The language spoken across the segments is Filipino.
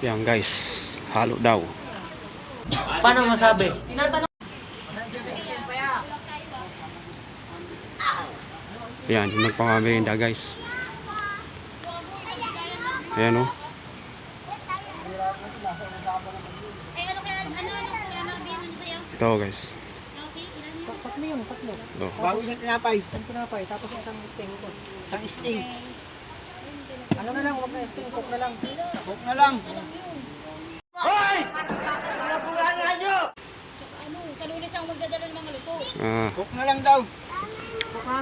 Yan guys, halo daw. Paano masabi? Yan, nagpamamerinda guys. Ayan o. Ito guys. Patlo yun, patlo. Ito. Bago isang tinapay. Isang tinapay, tapos isang sting ito. Isang sting. Ano na lang, huwag na sting, cook na lang. Cook na lang. Hoy! Pinabulangan nyo! Ano, sa Lunes ang magdadala ng mga luto. Cook na lang daw. Cook ha?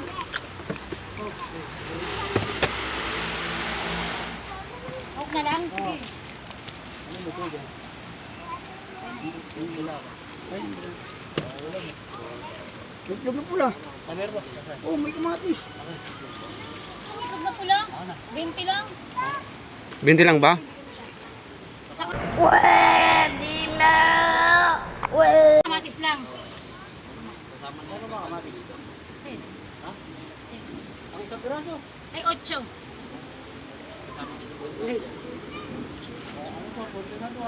Huwag na lang. Sige. Ano mo ito dyan? Itlog na pula. Oh, may kamatis. Huwag na pula. 20 lang. 20 lang ba? Pwede na. Kamatis lang. Ano ba kamatis? Ha? Ang isang piraso. Ay, 8. Ano ba? Kunti na ito